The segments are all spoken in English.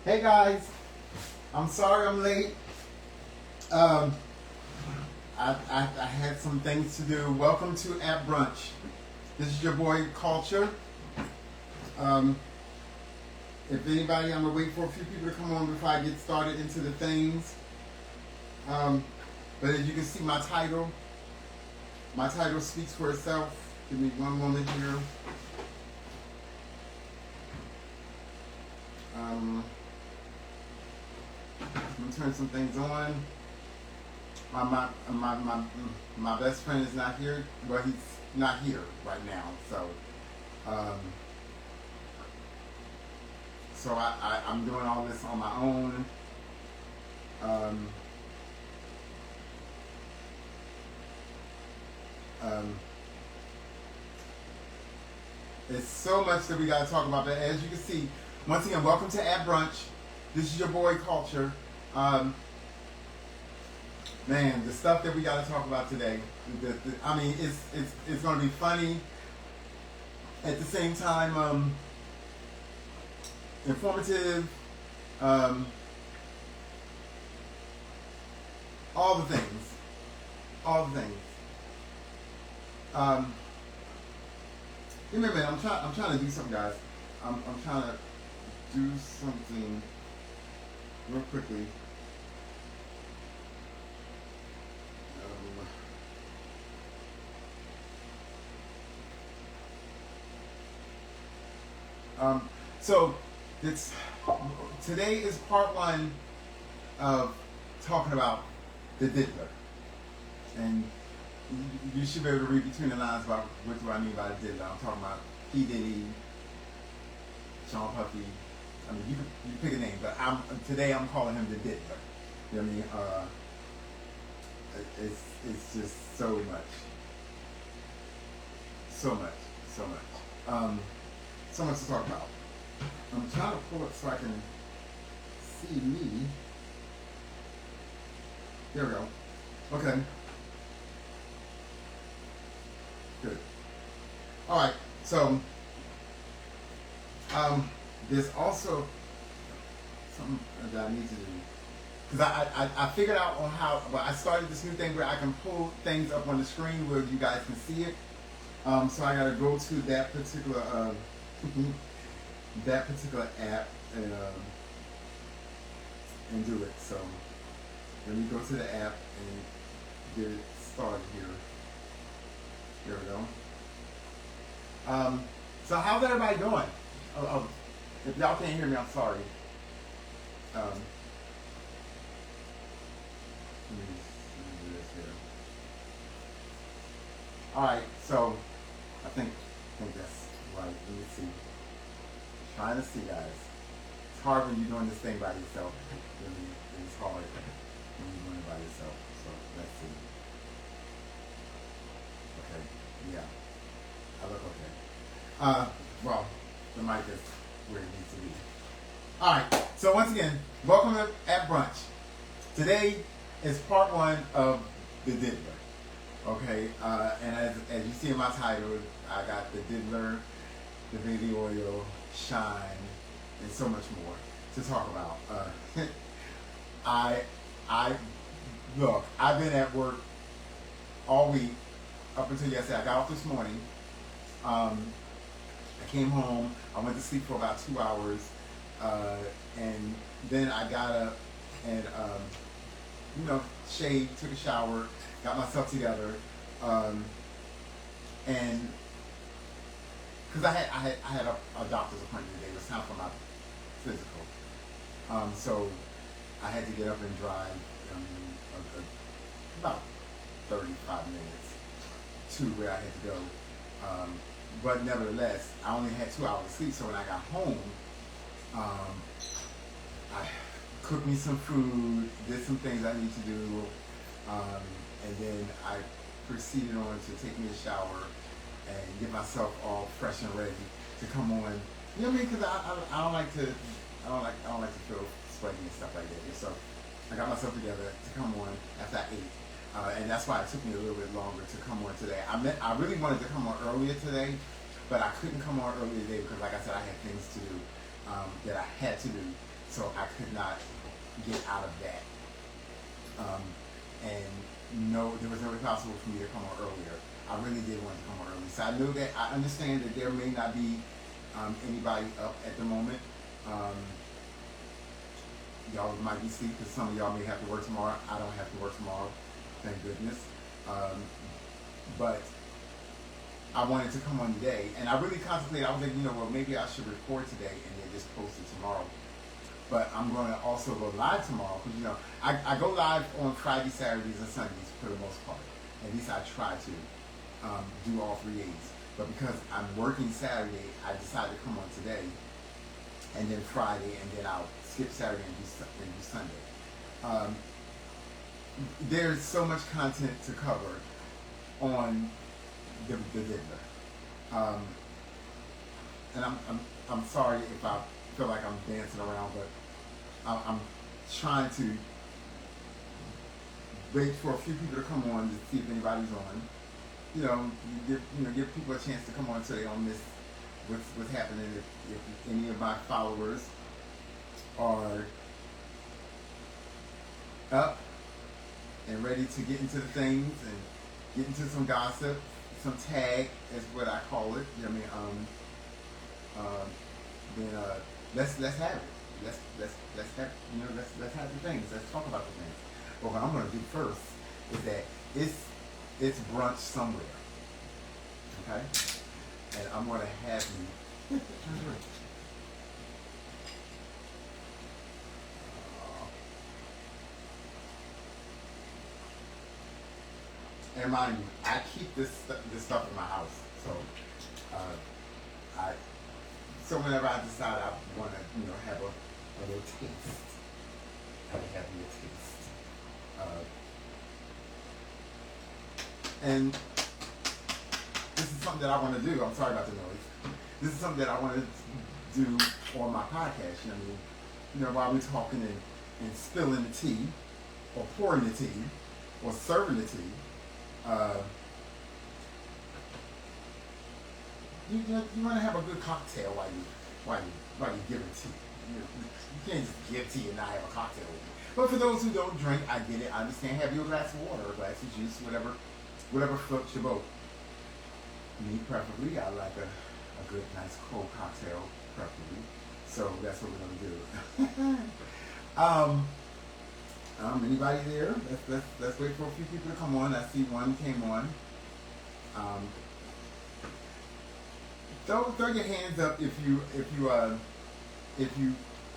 Hey guys, I'm sorry I'm late. Um, I had some things to do. Welcome to At Brunch. This is your boy Culture. If anybody, I'm gonna wait for a few people to come on before I get started into the things. But as you can see, my title speaks for itself. Give me one moment here. I'm gonna turn some things on. My best friend is not here. Well, he's not here right now. So I'm doing all this on my own. It's so much that we got to talk about. But as you can see, once again, welcome to At Brunch. This is your boy Culture. Man, the stuff that we got to talk about today. It's going to be funny. At the same time, informative. All the things. Give me a minute. I'm trying to do something, guys. I'm trying to do something real quickly. So today is part one of talking about the Diddler, and you should be able to read between the lines about what do I mean by the Diddler. I'm talking about P. Diddy, Sean Puffy. I mean, you pick a name, but today I'm calling him the Diddler. You know what I mean? It's just so much to talk about. I'm trying to pull it so I can see me. There we go. Okay. Good. All right. So, there's also something that I need to do, because I figured out on how. Well, I started this new thing where I can pull things up on the screen where you guys can see it. So I got to go to that particular app and do it. So let me go to the app and get it started here. There we go. So how's everybody doing? If y'all can't hear me, I'm sorry. Let me do this here. All right, so I think that's right. Let me see. Trying to see, guys. It's hard when you're doing this thing by yourself. Really, it's hard when you're doing it by yourself. So let's see. Okay, yeah, I look okay. Well, the mic is where it needs to be. All right. So once again, welcome to At Brunch. Today is part one of the Diddler. Okay, and as you see in my title, I got the Diddler, the baby oil, shine, and so much more to talk about. Look, I've been at work all week up until yesterday. I got off this morning. I came home. I went to sleep for about 2 hours, and then I got up and shaved, took a shower, got myself together, and because I had a doctor's appointment today. It was time for my physical, so I had to get up and drive about 35 minutes to where I had to go. But nevertheless, I only had 2 hours of sleep. So when I got home, I cooked me some food, did some things I need to do, and then I proceeded on to take me a shower and get myself all fresh and ready to come on. You know what I mean? Because I don't like to feel sweaty and stuff like that. So I got myself together to come on after I ate. And that's why it took me a little bit longer to come on today. I really wanted to come on earlier today, but I couldn't come on earlier today because, like I said, I had things to do that I had to do. so I could not get out of that. And no, there was no way possible for me to come on earlier. I really did want to come on early. So I know that, I understand that there may not be anybody up at the moment. Y'all might be asleep because some of y'all may have to work tomorrow. I don't have to work tomorrow, thank goodness. But I wanted to come on today, and I really contemplated. I was like, well, maybe I should record today and then just post it tomorrow. But I'm going to also go live tomorrow because I go live on Fridays, Saturdays, and Sundays for the most part. At least I try to do all 3 days. But because I'm working Saturday, I decided to come on today, and then Friday, and then I'll skip Saturday and do Sunday. There's so much content to cover on the Diddler. And I'm sorry if I feel like I'm dancing around, but I'm trying to wait for a few people to come on to see if anybody's on. Give people a chance to come on so they don't miss what's happening. If any of my followers are up and ready to get into the things and get into some gossip, some tag is what I call it. Then let's have it. Let's have let's have the things. Let's talk about the things. But what I'm going to do first is that it's brunch somewhere, okay? And I'm going to have you. And mind you, I keep this stuff in my house, so so whenever I decide I want to have a little taste, I can have me a taste. And this is something that I want to do. I'm sorry about the noise. This is something that I want to do on my podcast. While we're talking and spilling the tea, or pouring the tea, or serving the tea. You want to have a good cocktail while you give it tea. You can't just give tea and not have a cocktail with it. But for those who don't drink, I get it. I understand. Have you a glass of water, a glass of juice, whatever floats your boat. Me, preferably, I like a good, nice cold cocktail, preferably. So that's what we're gonna do. Anybody there? Let's wait for a few people to come on. I see one came on. Throw your hands up if you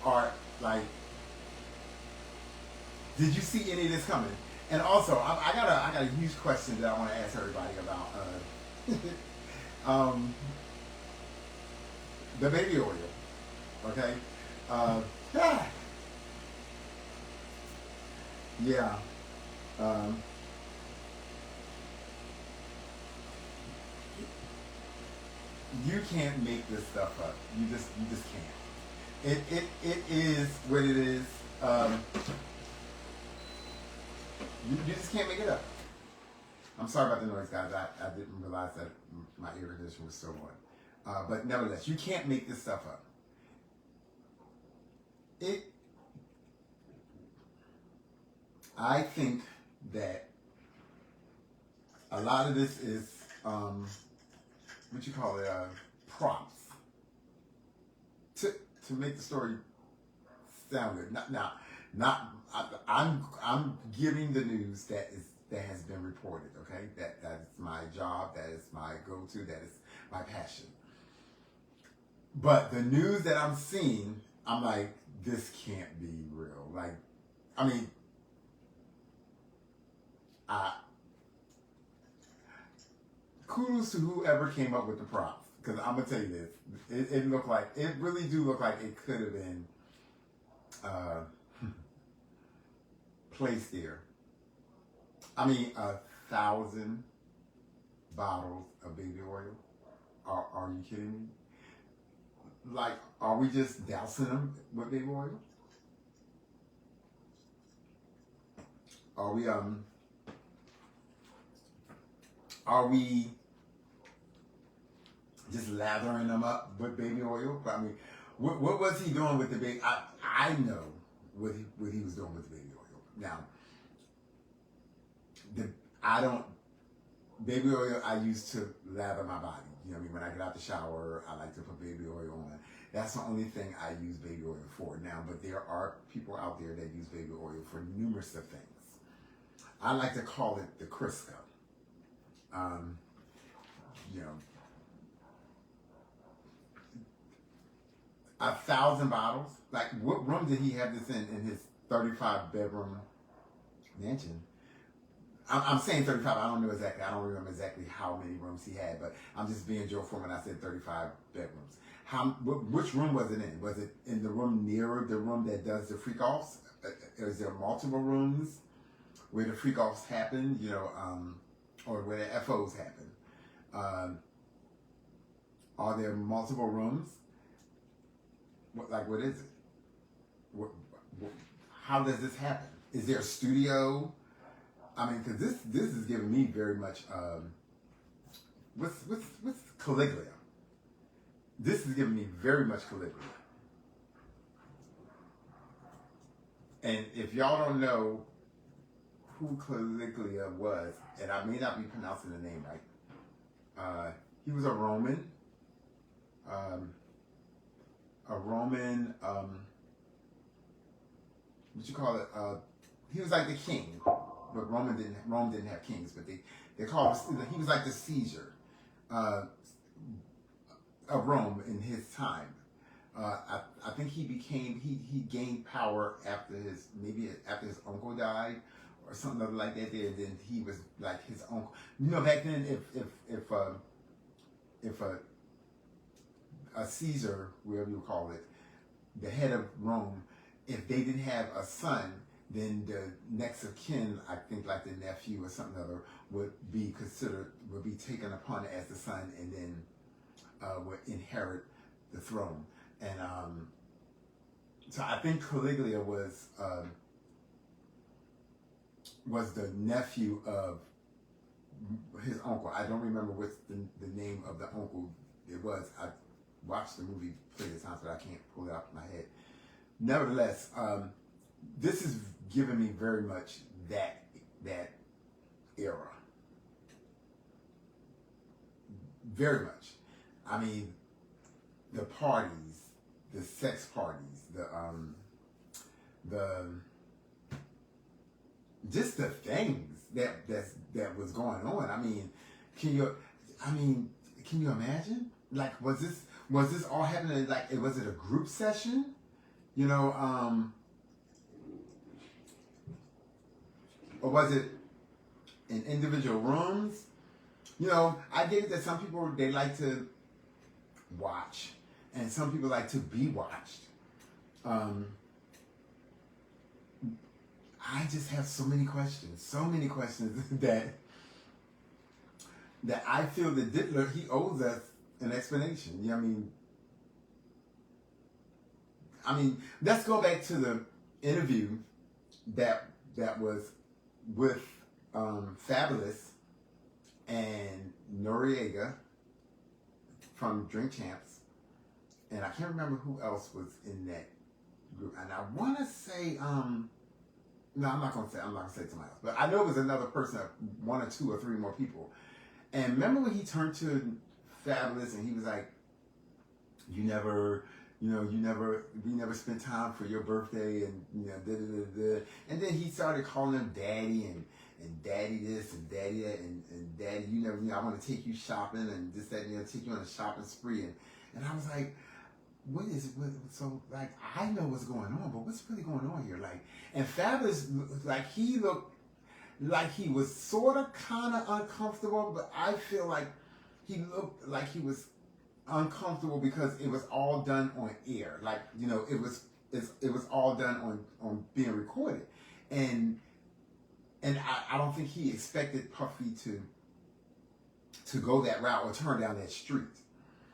are like, did you see any of this coming? And also, I got a huge question that I want to ask everybody about the baby oil. Okay. Yeah. You can't make this stuff up. You just can't. It is what it is. You just can't make it up. I'm sorry about the noise, guys. I didn't realize that my air conditioner was still on. But nevertheless, you can't make this stuff up. I think that a lot of this is props to make the story sound good. I'm giving the news that has been reported. Okay, that is my job. That is my go-to. That is my passion. But the news that I'm seeing, I'm like, this can't be real. Like, I mean, kudos to whoever came up with the props, because I'm gonna tell you this, it really do look like it could have been placed there. I mean, 1,000 bottles of baby oil. Are you kidding me? Like, are we just dousing them with baby oil? Are we just lathering them up with baby oil? I mean, What was he doing with the baby? I know what he was doing with the baby oil. Now, I don't baby oil I use to lather my body. You know what I mean? When I get out the shower, I like to put baby oil on. That's the only thing I use baby oil for now. But there are people out there that use baby oil for numerous of things. I like to call it the Crisco. You know, 1,000 bottles. Like, what room did he have this in his 35-bedroom mansion? I'm saying 35. I don't know exactly. I don't remember exactly how many rooms he had, but I'm just being Joe Foreman. I said 35 bedrooms. Which room was it in? Was it in the room nearer the room that does the freak offs? Is there multiple rooms where the freak offs happen? You know, or where the FOs happen? Are there multiple rooms? What is it? How does this happen? Is there a studio? I mean, because this is giving me very much what's Caligula? This is giving me very much Caligula. And if y'all don't know who Caligula was, and I may not be pronouncing the name right, he was a Roman. What you call it? He was like the king, but Rome didn't have kings, but they called him, he was like the Caesar of Rome in his time. I think he gained power after his uncle died or something like that. There, then he was like his uncle. You know, back then, if a Caesar, whatever you call it, the head of Rome, if they didn't have a son, then the next of kin, I think like the nephew or something other, would be taken upon as the son, and then would inherit the throne. And so I think Caligula was the nephew of his uncle. I don't remember what the name of the uncle it was. I watched the movie plenty of times, but I can't pull it out of my head. Nevertheless, this is giving me very much that era. Very much. I mean, the parties, the sex parties, just the things that was going on. I mean, can you imagine? Like, was this all happening? Like, was it a group session? You know, or was it in individual rooms? You know, I get it that some people, they like to watch, and some people like to be watched. I just have so many questions that I feel that Diddler, he owes us an explanation. You know what I mean, let's go back to the interview that was with Fabulous and Noriega from Drink Champs, and I can't remember who else was in that group. And I want to say, no, I'm not gonna say somebody else, but I know it was another person, one or two or three more people. And remember when he turned to Fabulous and he was like, we never spent time for your birthday, and and then he started calling him daddy and daddy this and daddy that, and daddy, I want to take you shopping and this, that, and take you on a shopping spree, and I was like, what is it? So, like, I know what's going on, but what's really going on here? Like, and Fabulous, like, he looked like he was sort of kind of uncomfortable, but I feel like he looked like he was uncomfortable because it was all done on air. Like, it was all done on being recorded, and I don't think he expected Puffy to go that route or turn down that street.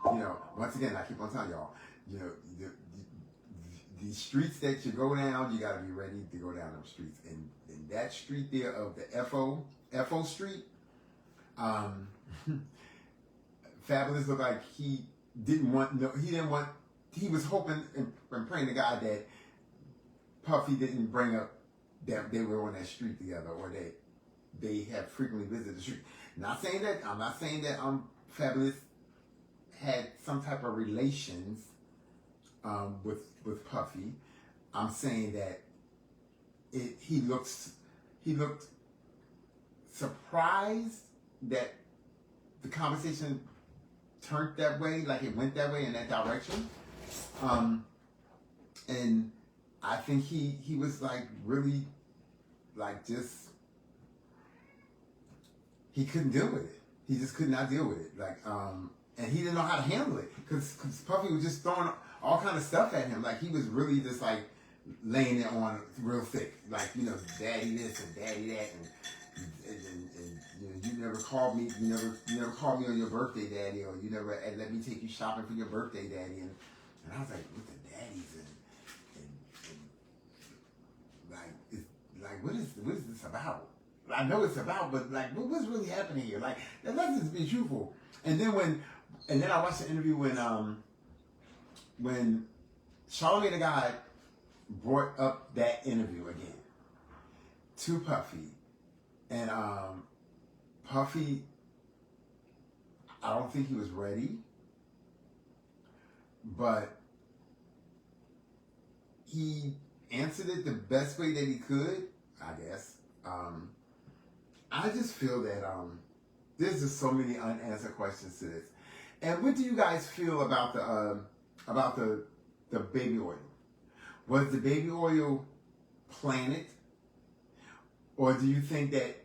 Once again, I keep on telling y'all, the streets that you go down, you got to be ready to go down those streets. And that street there of the FO Street, Fabulous looked like he didn't want he was hoping and praying to God that Puffy didn't bring up that they were on that street together, or that they have frequently visited the street. I'm not saying that Fabulous had some type of relations with Puffy. I'm saying that he looked surprised that the conversation turned that way, like it went that way in that direction. And I think he was like really like just he couldn't deal with it. He just could not deal with it. Like and he didn't know how to handle it because Puffy was just throwing all kind of stuff at him. Like he was really just like laying it on real thick. Like, you know, daddy this and daddy that, and you know, you never called me. You never called me on your birthday, daddy, or you never let me take you shopping for your birthday, daddy. And I was like, what the daddies like what is this about? I know it's about, but like what's really happening here? Like let's just be truthful. And then I watched the interview when Charlamagne the God brought up that interview again to Puffy, and Puffy, I don't think he was ready, but he answered it the best way that he could, I guess. I just feel that there's just so many unanswered questions to this. And what do you guys feel about the baby oil? Was the baby oil planted, or do you think that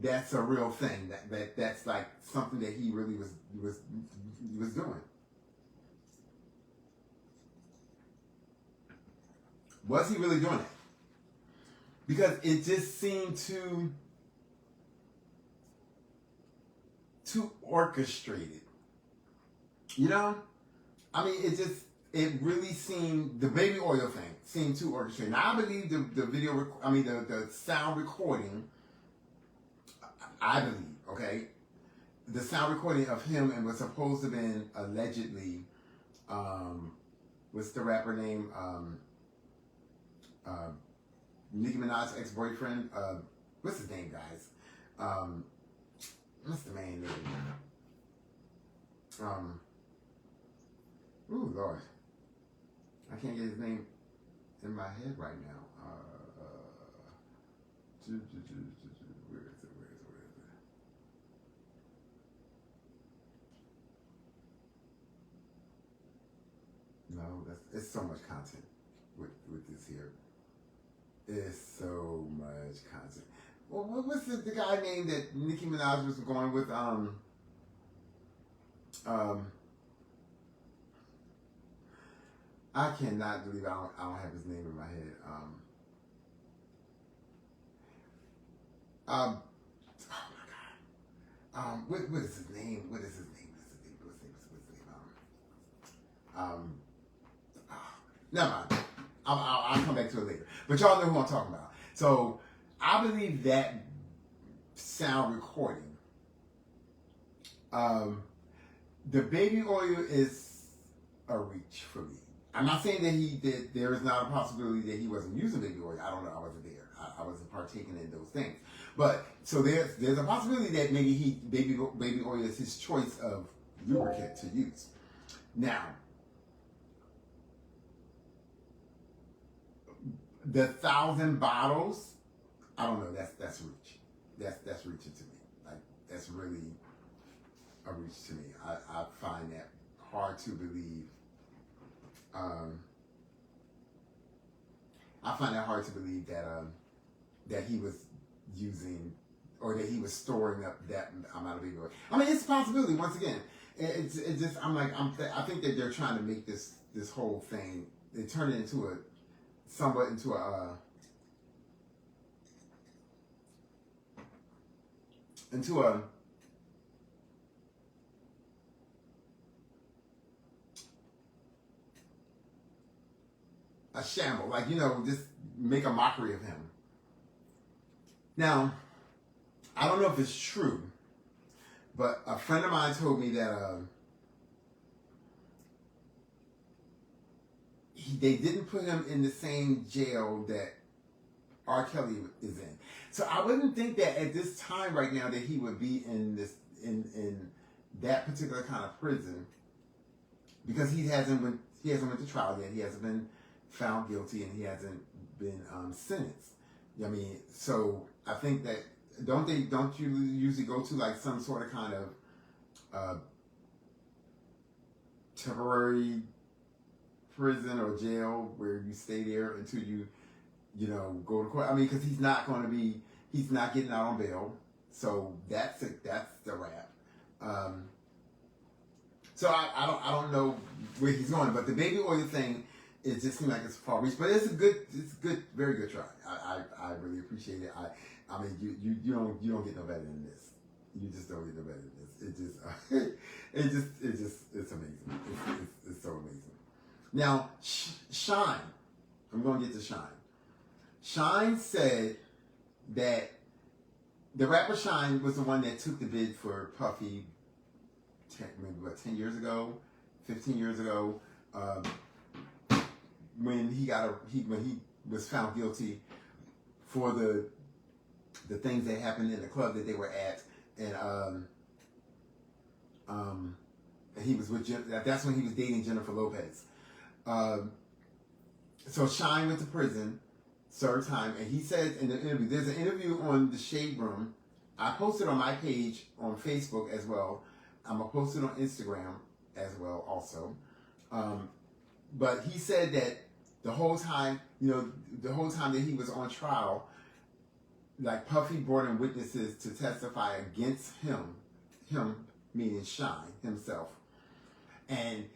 that's a real thing? That's like something that he really was doing? Was he really doing it? Because it just seemed too orchestrated. You know? I mean, it really seemed, the baby oil thing seemed too orchestrated. Now, I believe the sound recording, I believe, okay? The sound recording of him and was supposed to have been allegedly, what's the rapper name? Nicki Minaj's ex-boyfriend. What's his name, guys? What's the man name? Ooh, Lord. I can't get his name in my head right now. Where is it? No, it's so much content with this here. It's so much content. Well, what's the guy name that Nicki Minaj was going with? I cannot believe I don't have his name in my head. Oh my God. What is his name? Never mind. I'll come back to it later. But y'all know who I'm talking about. So I believe that sound recording, the baby oil is a reach for me. I'm not saying that there is not a possibility that he wasn't using baby oil. I don't know. I wasn't there. I wasn't partaking in those things. But so there's a possibility that maybe baby oil is his choice of lubricant to use. Now, the 1,000 bottles, I don't know. That's reach. That's reaching to me. Like that's really a reach to me. I find that hard to believe. I find that hard to believe that he was using or that he was storing up that amount of baby oil. I mean, it's a possibility. Once again, it's just I think that they're trying to make this whole thing. They turn it into a shamble, like, you know, just make a mockery of him. Now, I don't know if it's true, but a friend of mine told me that they didn't put him in the same jail that R. Kelly is in. So I wouldn't think that at this time right now that he would be in this in that particular kind of prison, because he hasn't went to trial yet. He hasn't been found guilty, and he hasn't been sentenced. I mean, so I think that don't you usually go to like some sort of kind of temporary prison or jail where you stay there until you go to court. I mean, because he's not getting out on bail, so that's the wrap. So I don't know where he's going, but the baby oil thing, it just seems like it's far reach, but it's good, very good try. I really appreciate it. I mean, you don't get no better than this. You just don't get no better than this. It's amazing. It's so amazing. Now, Shine, I'm going to get to Shine. Shine said that the rapper Shine was the one that took the bid for Puffy 10 years ago, 15 years ago, when he was found guilty for the things that happened in the club that they were at, and he was with that's when he was dating Jennifer Lopez. So Shine went to prison, served time, and he said in the interview, there's an interview on the Shade Room. I posted on my page on Facebook as well. I'm going to post it on Instagram as well also. But he said that the whole time that he was on trial, like Puffy brought in witnesses to testify against him meaning Shine himself. And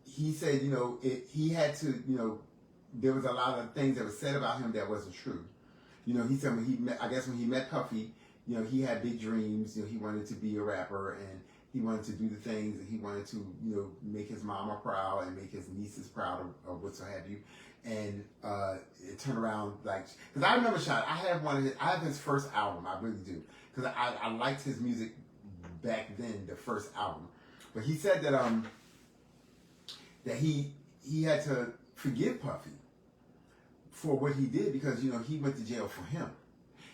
he said, he had to, there was a lot of things that were said about him that wasn't true. He said when he met Puffy, he had big dreams. He wanted to be a rapper, and he wanted to do the things, and he wanted to, make his mama proud and make his nieces proud of what so have you. And it turned around because I remember Shine. I have his first album. I really do, because I liked his music back then, the first album. But he said that he had to forgive Puffy for what he did, because he went to jail for him,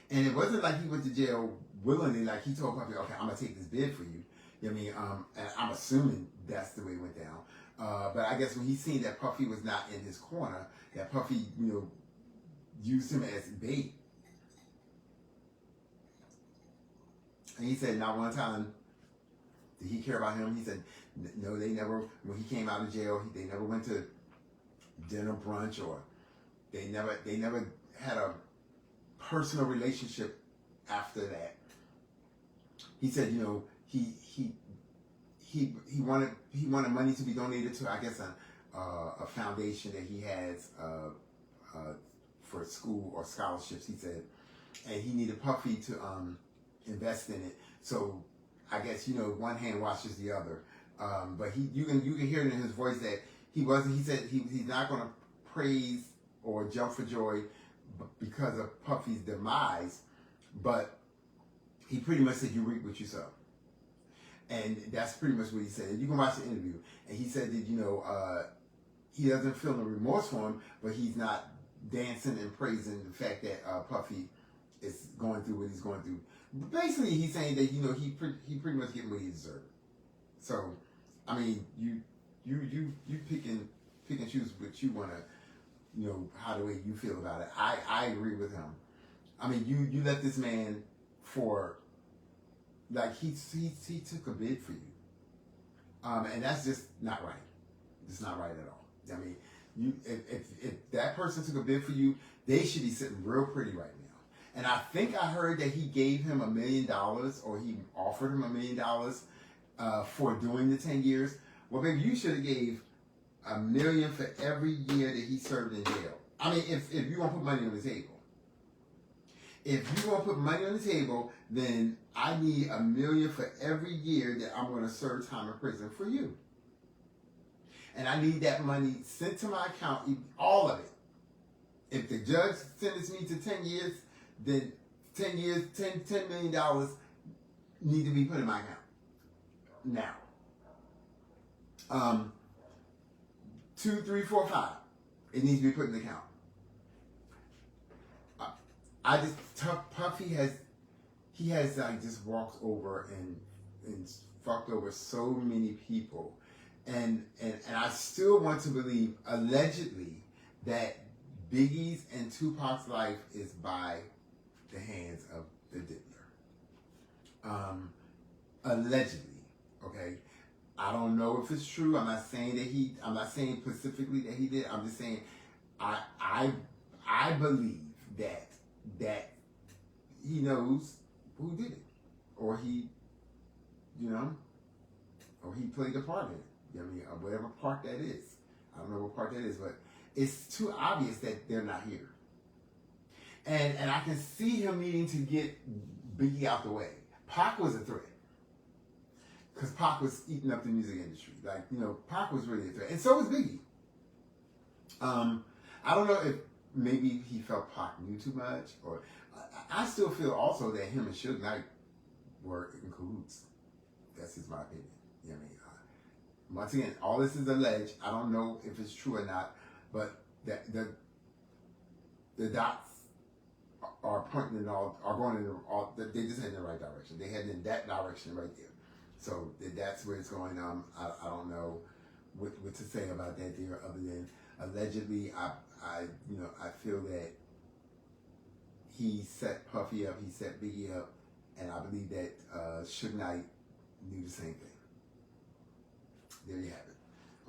and it wasn't like he went to jail willingly. Like he told Puffy, "Okay, I'm gonna take this bid for you." And I'm assuming that's the way it went down. But I guess when he seen that Puffy was not in his corner, that Puffy used him as bait, and he said not one time did he care about him. He said no, they never. When he came out of jail, they never went to dinner, brunch, or they never had a personal relationship after that. He said, he wanted money to be donated to, I guess, a foundation that he has for school or scholarships. He said, and he needed Puffy to invest in it. So I guess one hand washes the other. But you can hear it in his voice that he wasn't. He said he's not going to praise or jump for joy because of Puffy's demise, but he pretty much said you reap what you sow, and that's pretty much what he said. You can watch the interview, and he said that he doesn't feel no remorse for him, but he's not dancing and praising the fact that Puffy is going through what he's going through. Basically, he's saying that he pretty much getting what he deserved. So, I mean, you pick and choose what you want to, how the way you feel about it. I agree with him. I mean, you let this man for, like, he took a bid for you, and that's just not right. It's not right at all. I mean, if that person took a bid for you, they should be sitting real pretty right now. And I think I heard that he gave him $1 million, or he offered him $1 million for doing the 10 years. Well, baby, you should have gave $1 million for every year that he served in jail. I mean, if you want to put money on the table. If you want to put money on the table, then I need $1 million for every year that I'm going to serve time in prison for you. And I need that money sent to my account, all of it. If the judge sentenced me to 10 years, then 10 years, $10 million need to be put in my account. Now, 2, 3, 4, 5. It needs to be put in the count. I just Puffy has like just walked over and fucked over so many people, and I still want to believe allegedly that Biggie's and Tupac's life is by the hands of the Diddler. Allegedly, okay. I don't know if it's true. I'm not saying specifically that he did. I'm just saying I believe that he knows who did it, or he played a part in it. I mean, whatever part that is. I don't know what part that is, but it's too obvious that they're not here. And I can see him needing to get Biggie out the way. Pac was a threat. Because Pac was eating up the music industry. Like, Pac was really a threat. And so was Biggie. I don't know if maybe he felt Pac knew too much, or I still feel also that him and Suge Knight were in cahoots. That's just my opinion. You know what I mean? Once again, all this is alleged. I don't know if it's true or not, but the dots are pointing are going in they just head in the right direction. They head in that direction right there. So that's where it's going. I don't know what to say about that there, other than allegedly. I feel that he set Puffy up, he set Biggie up, and I believe that Suge Knight knew the same thing. There you have it.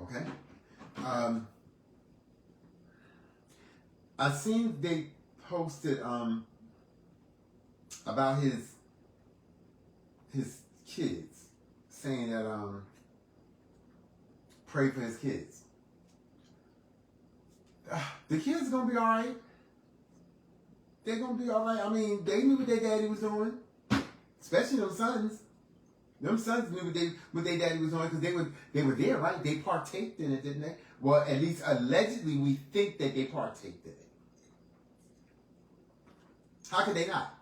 Okay. I seen they posted about his kids, saying that pray for his kids. The kids are gonna be all right. They're gonna be all right. I mean, they knew what their daddy was doing, especially them sons. Them sons knew what their daddy was doing, because they were there, right? They partaked in it, didn't they? Well, at least allegedly, we think that they partaked in it. How could they not?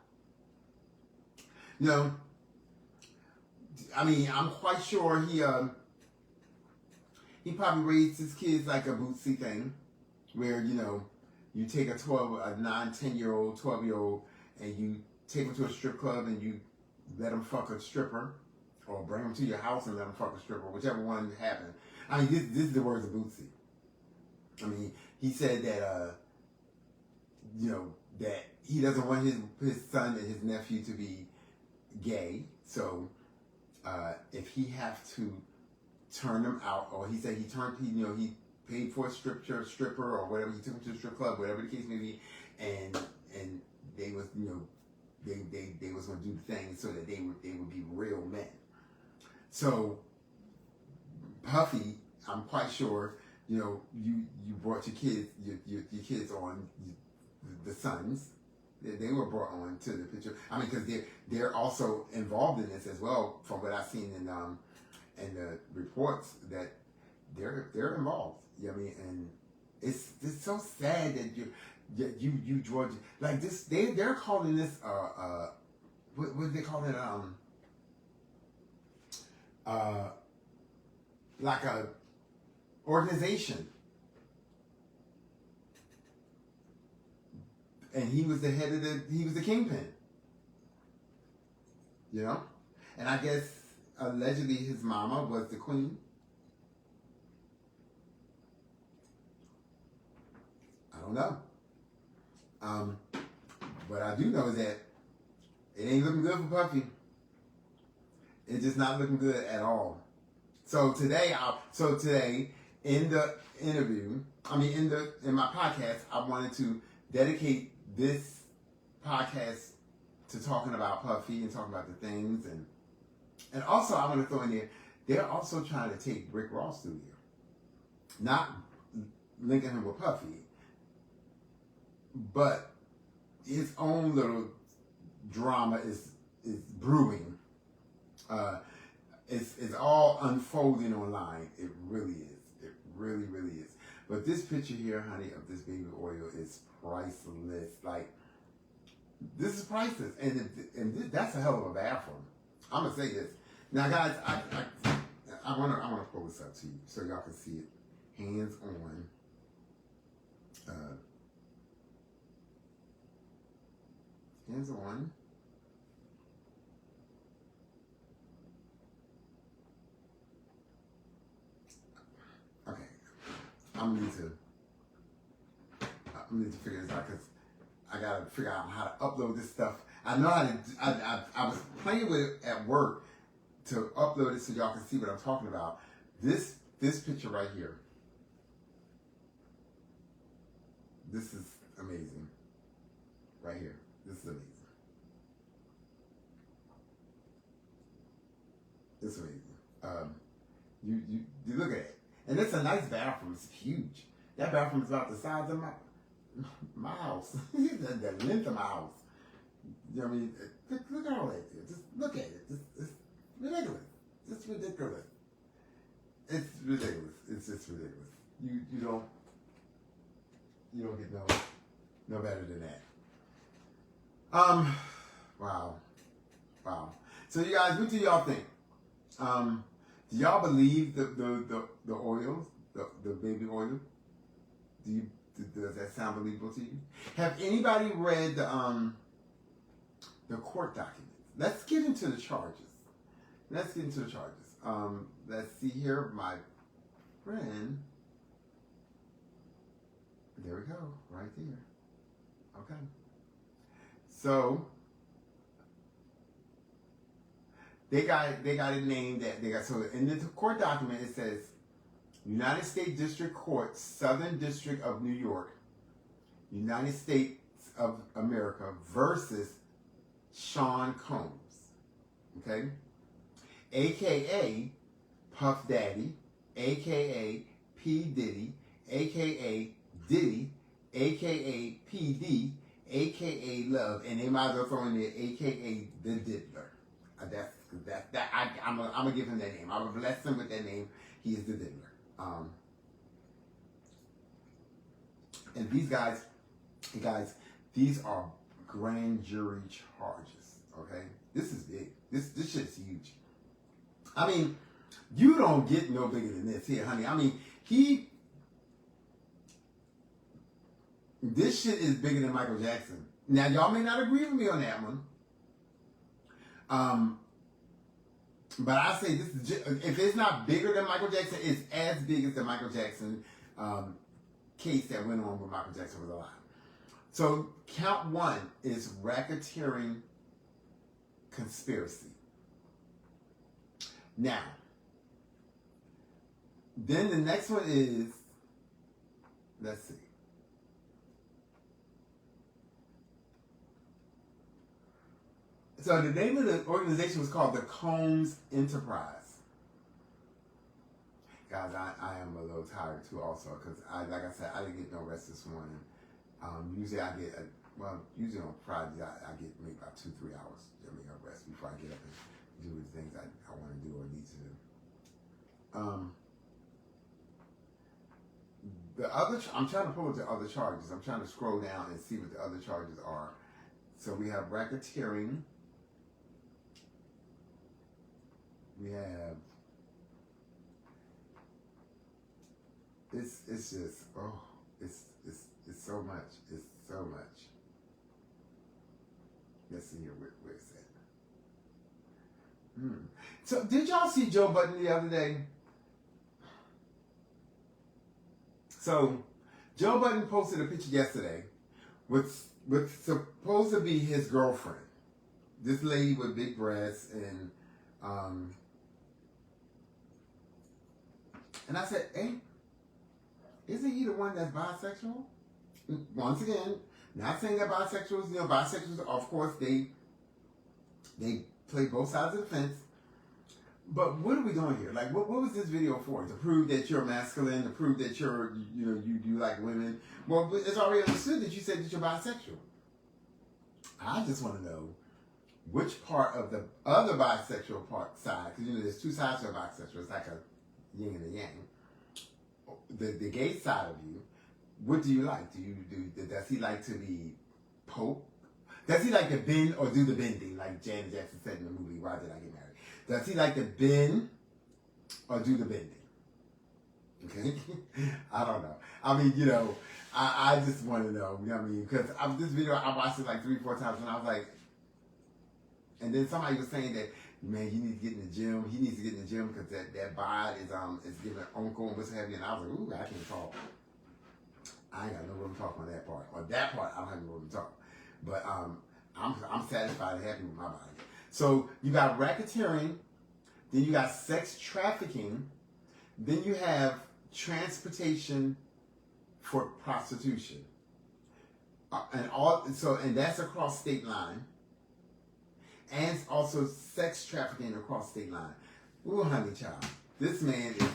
I mean, I'm quite sure he probably raised his kids like a Bootsy thing, where you take a 9, 10-year-old, 12-year-old, and you take them to a strip club and you let them fuck a stripper, or bring them to your house and let them fuck a stripper, whichever one happened. I mean, this is the words of Bootsy. I mean, he said that that he doesn't want his son and his nephew to be gay, so if he have to turn them out, or he said he paid for a stripper or whatever, he took him to a strip club, whatever the case may be, and they was they was going to do the thing so that they would be real men. So Puffy, I'm quite sure you brought your kids on, the sons. They were brought on to the picture. I mean, because they're also involved in this as well, from what I've seen in the reports, that they're involved. You know what I mean? And it's so sad that you Georgia, like this. They're calling this what do they call it? Like a organization. And he was the head of he was the kingpin. And I guess allegedly his mama was the queen. I don't know. What I do know is that it ain't looking good for Puffy. It's just not looking good at all. So today in the interview, in my podcast, I wanted to dedicate this podcast to talking about Puffy and talking about the things, and also I want to throw in there, they're also trying to take Rick Ross through here, not linking him with Puffy, but his own little drama is brewing. It's all unfolding online. It really is. It really, really is. But this picture here, honey, of this baby oil is priceless. Like, this is priceless, and that's a hell of a bathroom. I'm gonna say this now, guys. I wanna pull this up to you so y'all can see it. Hands on. Here's one. Okay, I'm gonna need to figure this out because I gotta figure out how to upload this stuff. I know how to. I was playing with it at work to upload it so y'all can see what I'm talking about. This picture right here. This is amazing. Right here. This is amazing. This is amazing. You look at it, and it's a nice bathroom. It's huge. That bathroom is about the size of my house. the length of my house. You know what I mean? Look at all that. Just look at it. It's ridiculous. It's ridiculous. It's ridiculous. It's just ridiculous. You don't get no better than that. Wow. So you guys, what do y'all think? Do y'all believe the oil, the baby oil? Does that sound believable to you? Have anybody read the court documents? Let's get into the charges. Let's see here, my friend. There we go, right there. Okay. So they got a name that they got. So in the court document it says United States District Court, Southern District of New York, United States of America versus Sean Combs. Okay? AKA Puff Daddy, AKA P. Diddy, AKA Diddy, AKA PD, AKA Love, and they might as well throw in there AKA the Diddler. I'm gonna give him that name. I'm gonna bless him with that name. He is the Diddler. And these guys, these are grand jury charges. Okay, this is big. This shit's huge. I mean, you don't get no bigger than this here, honey. I mean, this shit is bigger than Michael Jackson. Now, y'all may not agree with me on that one. But I say this is if it's not bigger than Michael Jackson, it's as big as the Michael Jackson case that went on when Michael Jackson was alive. So count one is racketeering conspiracy. Now, then the next one is, let's see. So the name of the organization was called the Combs Enterprise. Guys, I am a little tired too also because like I said, I didn't get no rest this morning. Usually I get, usually on Fridays I get maybe about 2-3 hours of rest before I get up and do the things I want to do or need to do. I'm trying to pull up the other charges. I'm trying to scroll down and see what the other charges are. So we have racketeering. We have, it's just, it's so much. It's so much. Let's see here, where is that? So did y'all see Joe Budden the other day? So Joe Budden posted a picture yesterday with supposed to be his girlfriend. This lady with big breasts and I said, hey, isn't he the one that's bisexual? Once again, not saying that bisexuals, bisexuals, of course, they play both sides of the fence. But what are we doing here? Like, what was this video for? To prove that you're masculine, to prove that you like women? Well, it's already understood that you said that you're bisexual. I just want to know which part of the other bisexual side, because there's two sides to a bisexual. It's like a yin and a yang. The gay side of you, what do you like? Does he like to be poked? Does he like to bend or do the bending, like Janet Jackson said in the movie Why Did I Get Married? Does he like to bend or do the bending? Okay, I don't know. I mean, I just want to know. You know what I mean? Because this video I watched it like 3-4 times, and I was like, and then somebody was saying that, man, you need to get in the gym. He needs to get in the gym because that bod is giving uncle and what's have you. And I was like, ooh, I can't talk. I ain't got no room to talk on that part. Or that part, I don't have no room to talk. But I'm satisfied and happy with my body. So you got racketeering, then you got sex trafficking, then you have transportation for prostitution, and that's across state line, and also sex trafficking across state line. Ooh, honey child, this man is.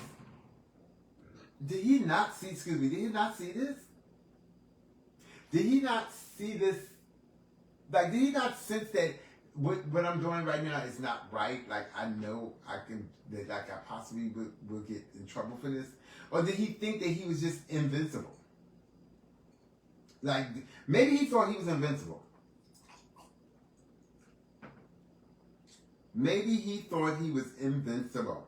Did he not see? Excuse me. Did he not see this? Did he not see this? Like, did he not sense that what I'm doing right now is not right? Like, I know I possibly will get in trouble for this, or did he think that he was just invincible? Like, maybe he thought he was invincible. Maybe he thought he was invincible.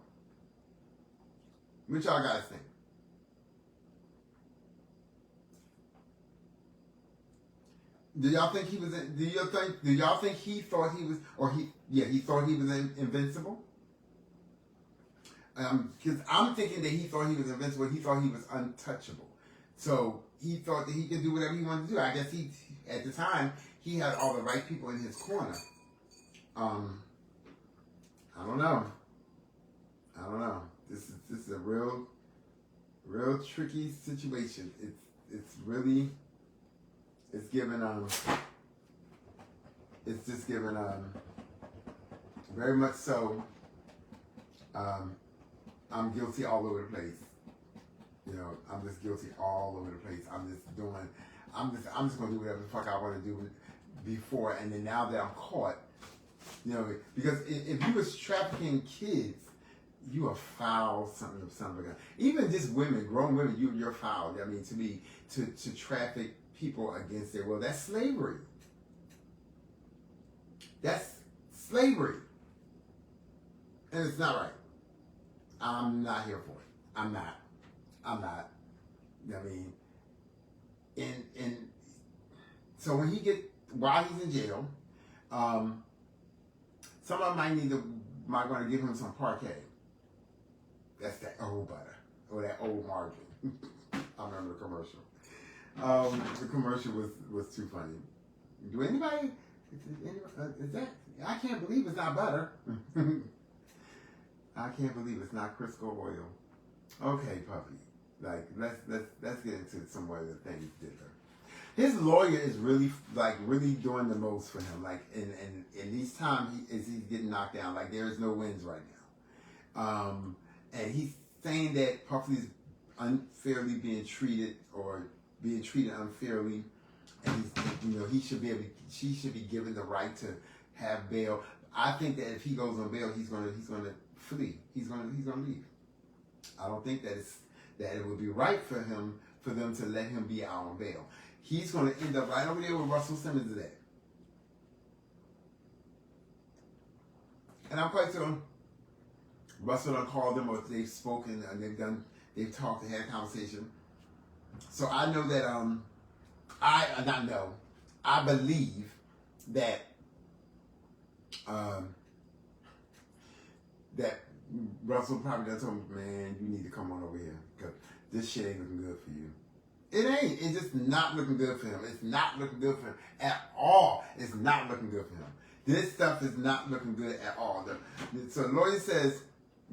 What y'all guys think? Do y'all think he was? Do y'all think he thought he was, or he thought he was invincible? Because I'm thinking that he thought he was invincible. He thought he was untouchable. So he thought that he could do whatever he wanted to do. I guess at the time, he had all the right people in his corner. I don't know. This is a real tricky situation. It's really. It's just given very much so. I'm guilty all over the place. You know, I'm just guilty all over the place. I'm just gonna do whatever the fuck I want to do before, and then now that I'm caught, you know, because if you was trafficking kids, you are foul, son of a gun. Even just women, grown women, you're foul. I mean, to me, to traffic people against their will, that's slavery. That's slavery. And it's not right. I'm not here for it. I'm not. I mean, and so while he's in jail, someone might going to give him some parquet. That's that old butter or that old margarine. I remember the commercial. The commercial was too funny. Do anybody? Is that? I can't believe it's not butter. I can't believe it's not Crisco oil. Okay, puppy. Like let's get into some of the things Diddler. His lawyer is really doing the most for him. Like in these times he's getting knocked down. Like there is no wins right now. And he's saying that Puffy's unfairly being treated unfairly, and she should be given the right to have bail. I think that if he goes on bail, he's gonna flee. He's gonna leave. I don't think that it would be right for them to let him be out on bail. He's gonna end up right over there where Russell Simmons is at. And I'm quite sure Russell done called them, or they've spoken and they've talked and had a conversation. So I know that I believe that that Russell probably done told him, man, you need to come on over here because this shit ain't looking good for you. It ain't. It's just not looking good for him. It's not looking good for him at all. It's not looking good for him. This stuff is not looking good at all. So the lawyer says,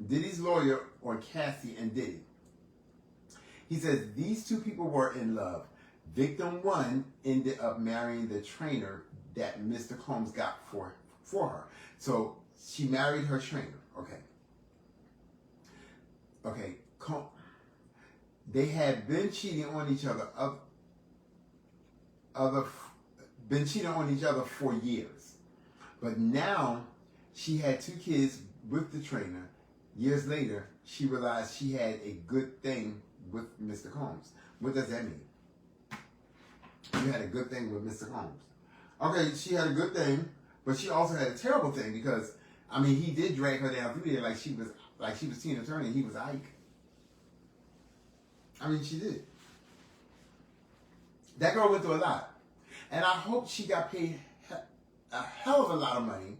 Diddy's lawyer on Cassie and Diddy. He says these two people were in love. Victim 1 ended up marrying the trainer that Mr. Combs got for her. So she married her trainer. Okay. They had been cheating on each other. Been cheating on each other for years, but now she had 2 kids with the trainer. Years later, she realized she had a good thing with Mr. Combs. What does that mean? You had a good thing with Mr. Combs. Okay, she had a good thing, but she also had a terrible thing because, I mean, he did drag her down through there like she was Tina Turner and he was Ike. I mean, she did. That girl went through a lot. And I hope she got paid a hell of a lot of money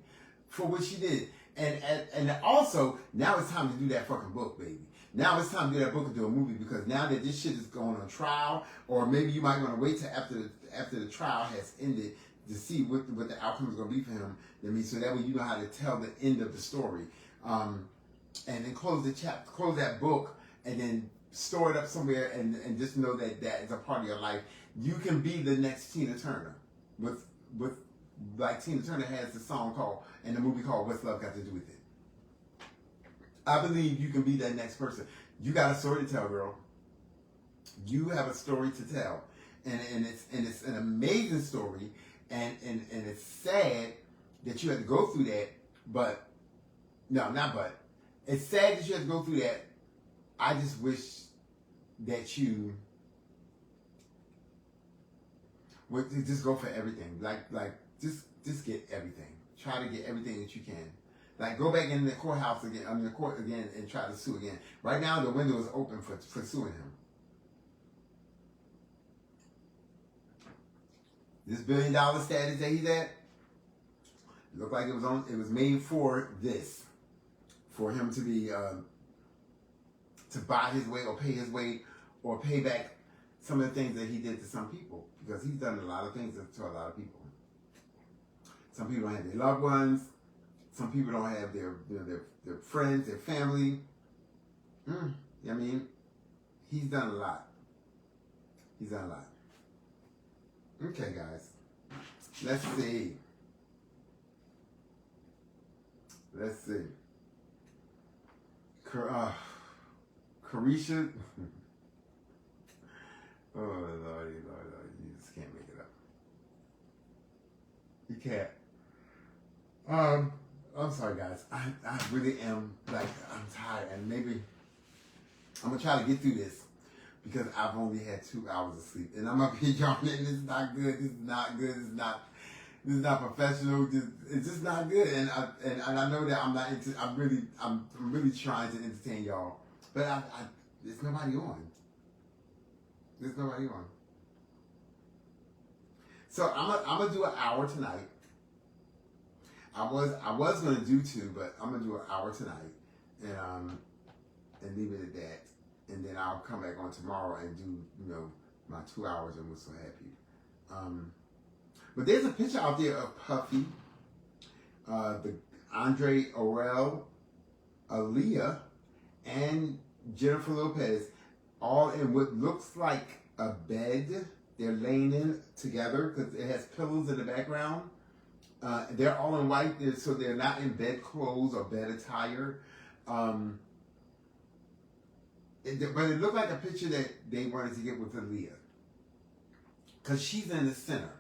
for what she did. And also, now it's time to do that fucking book, baby. Now it's time to do that book and do a movie, because now that this shit is going on trial, or maybe you might want to wait till after the trial has ended to see what the outcome is going to be for him. I mean, so that way you know how to tell the end of the story, and then close that book, and then store it up somewhere, and just know that is a part of your life. You can be the next Tina Turner, with like Tina Turner has the song called and the movie called "What's Love Got to Do with It." I believe you can be that next person. You got a story to tell, girl. You have a story to tell, and it's an amazing story, and it's sad that you had to go through that. But no, not but. It's sad that you had to go through that. I just wish that you would just go for everything. Like just get everything. Try to get everything that you can. Like, go back in the courthouse again, the court again, and try to sue again. Right now, the window is open for suing him. This $1 billion status that he's at, looked like it was made for this, for him to be to buy his way or pay his way or pay back some of the things that he did to some people, because he's done a lot of things to a lot of people. Some people don't have their loved ones. Some people don't have their friends, their family. I mean, he's done a lot. He's done a lot. Okay, guys. Let's see. Carisha. Oh, Lordy, you just can't make it up. You can't. I'm sorry, guys. I really am, like, I'm tired, and maybe I'm gonna try to get through this, because I've only had 2 hours of sleep, and I'm up here yawning. This is not good. This is not good. This is not professional. It's just not good. And I know that I'm not. I'm really trying to entertain y'all, but there's nobody on. There's nobody on. So I'm gonna do an hour tonight. I was gonna do 2, but I'm gonna do an hour tonight, and leave it at that, and then I'll come back on tomorrow and do my 2 hours, and we're so happy. But there's a picture out there of Puffy, the Andre Orel, Aaliyah, and Jennifer Lopez, all in what looks like a bed. They're laying in together because it has pillows in the background. They're all in white, so they're not in bed clothes or bed attire. But it looked like a picture that they wanted to get with Aaliyah, because she's in the center.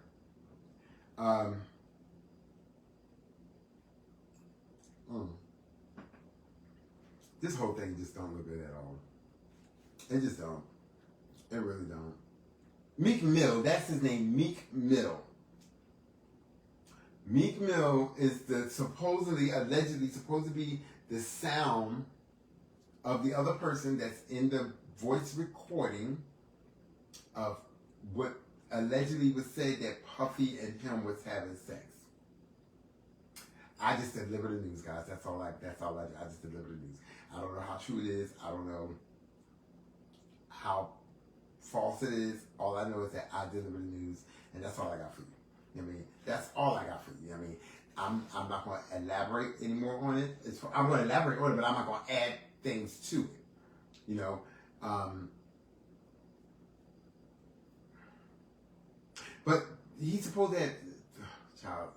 This whole thing just don't look good at all. It just don't. It really don't. Meek Mill, that's his name, Meek Mill. Meek Mill is allegedly supposed to be the sound of the other person that's in the voice recording of what allegedly was said that Puffy and him was having sex. I just deliver the news, guys. That's all I do. I just deliver the news. I don't know how true it is. I don't know how false it is. All I know is that I deliver the news, and that's all I got for you. You know what I mean? That's all I got for you. You know what I mean? I'm not going to elaborate anymore on it. I'm going to elaborate on it, but I'm not going to add things to it. You know? But he's supposed to have,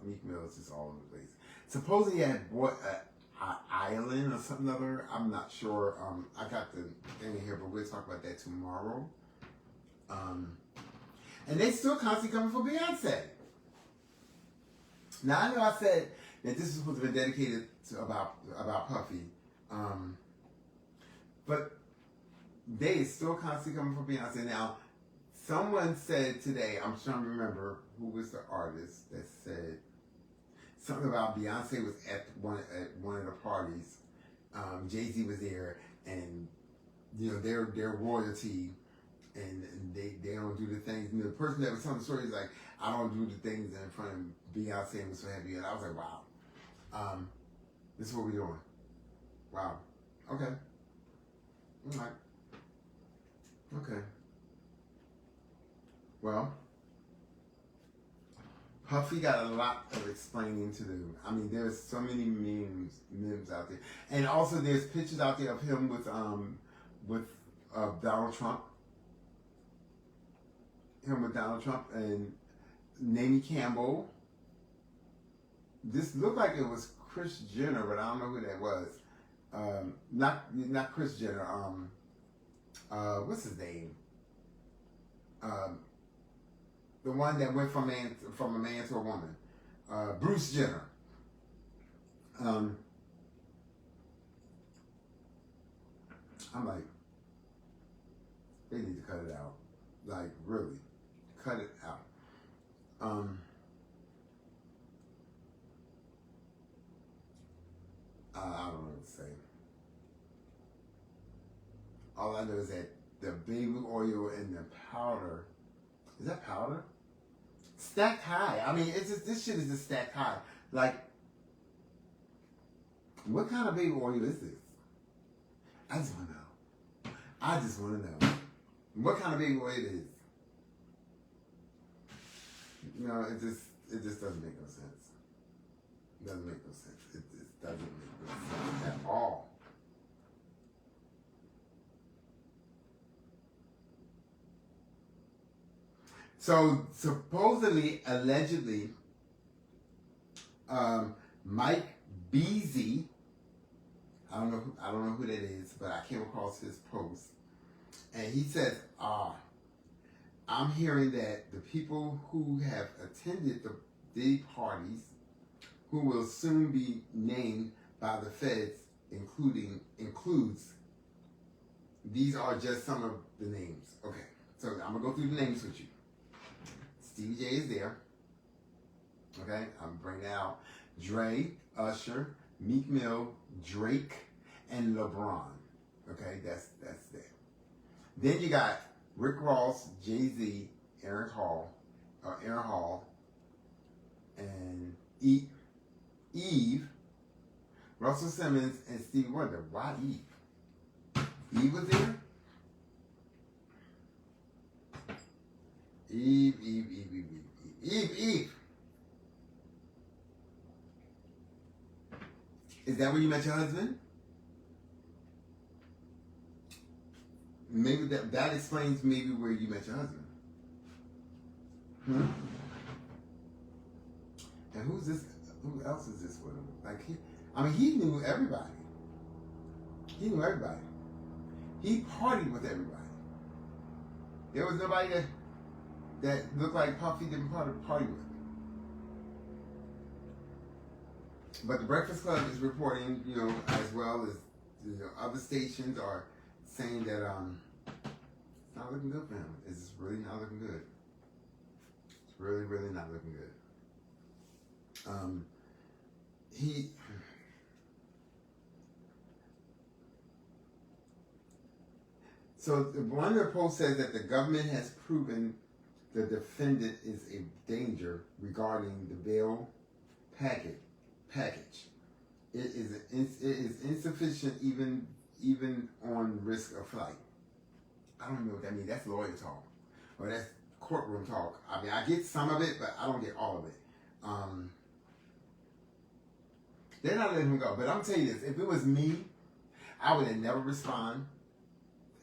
Meek Mill is just all over the place. Supposedly he had bought an island or something other. I'm not sure. I got the thing in here, but we'll talk about that tomorrow. And they still constantly coming for Beyonce. Now, I know I said that this is supposed to be dedicated to about Puffy, but they still constantly coming for Beyonce. Now, someone said today, I'm trying to remember who was the artist that said something about Beyonce was at one of the parties. Jay-Z was there, and their royalty, and they don't do the things. And the person that was telling the story is like, I don't do the things in front of Beyonce and was so happy. And I was like, wow, this is what we're doing. Wow. Okay. All right. Okay. Well, Puffy got a lot of explaining to do. I mean, there's so many memes out there, and also there's pictures out there of him with Donald Trump, and Mamie Campbell. This looked like it was Kris Jenner, but I don't know who that was. Not Kris Jenner. What's his name? The one that went from a man to a woman. Bruce Jenner. I'm like, they need to cut it out. Like, really, cut it out. I don't know what to say. All I know is that the baby oil and the powder, is that powder? Stacked high. I mean, it's just, this shit is just stacked high. Like, what kind of baby oil is this? I just want to know. I just want to know what kind of baby oil it is. You know, it just doesn't make no sense. It doesn't make no sense. It just doesn't make no sense at all. So supposedly, allegedly, Mike Beasley, I don't know who that is, but I came across his post, and he says, I'm hearing that the people who have attended the parties, who will soon be named by the feds, includes, these are just some of the names. Okay, so I'm gonna go through the names with you. Stevie J is there. Okay, I'm bringing that out. Dre, Usher, Meek Mill, Drake, and LeBron. Okay, that's there. Then you got Rick Ross, Jay-Z, Aaron Hall, and Eve, Russell Simmons, and Stevie Wonder. Why Eve? Eve was there? Eve. Is that where you met your husband? Maybe that explains maybe where you met your husband. And who's this? Who else is this with him? Like he knew everybody. He knew everybody. He partied with everybody. There was nobody that looked like Puffy didn't party with. But the Breakfast Club is reporting, as well as other stations are saying that it's not looking good for him. It's really not looking good. It's really, really not looking good. So one of the posts says that the government has proven the defendant is a danger regarding the bail package. It is insufficient even on risk of flight. I don't know what that means. That's lawyer talk, or that's courtroom talk. I mean, I get some of it, but I don't get all of it. They're not letting him go. But I'm telling you this: if it was me, I would have never responded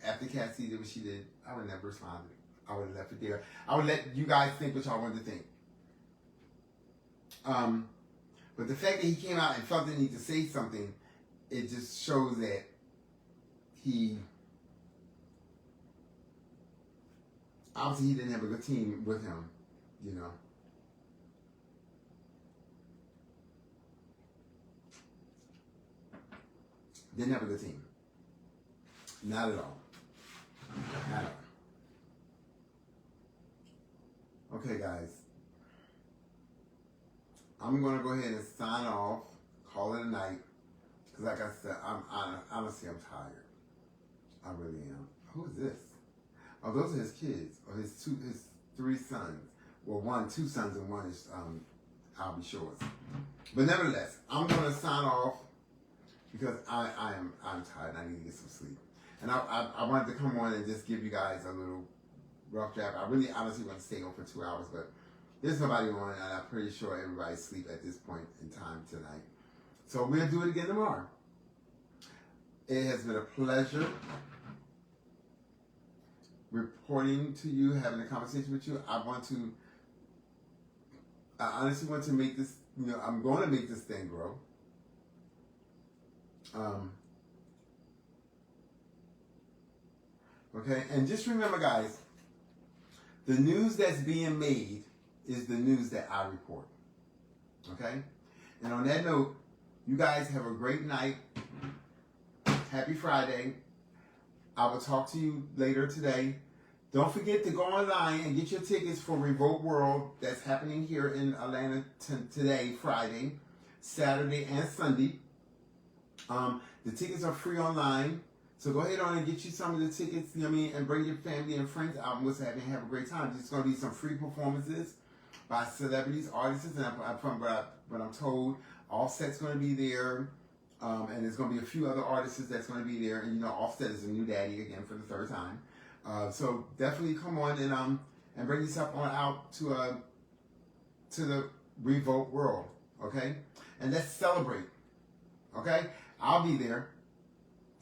after Cassie did what she did. I would have never responded. I would have left it there. I would let you guys think what y'all wanted to think. But the fact that he came out and felt the need to say something, it just shows that he didn't have a good team with him, Didn't have a good team. Not at all. Not at all. Okay, guys. I'm going to go ahead and sign off, call it a night, because like I said, honestly, I'm tired. I really am. Who is this? Oh, those are his kids, or his three sons. Well, two sons, and one is I'll be short. But nevertheless, I'm going to sign off because I'm tired and I need to get some sleep. And I wanted to come on and just give you guys a little rough draft. I really honestly want to stay on for 2 hours, but there's nobody on, and I'm pretty sure everybody's asleep at this point in time tonight. So we'll do it again tomorrow. It has been a pleasure reporting to you, having a conversation with you. I honestly want to make this, I'm going to make this thing grow. Okay, and just remember, guys, the news that's being made is the news that I report. Okay? And on that note, you guys have a great night. Happy Friday. I will talk to you later today. Don't forget to go online and get your tickets for Revolt World that's happening here in Atlanta today, Friday, Saturday, and Sunday. The tickets are free online. So go ahead on and get you some of the tickets, and bring your family and friends out and have a great time. There's going to be some free performances by celebrities, artists, and from what I'm told, Offset's going to be there, and there's going to be a few other artists that's going to be there. And Offset is a new daddy again for the third time. So definitely come on and bring yourself on out to the Revolt World, okay? And let's celebrate, okay? I'll be there.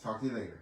Talk to you later.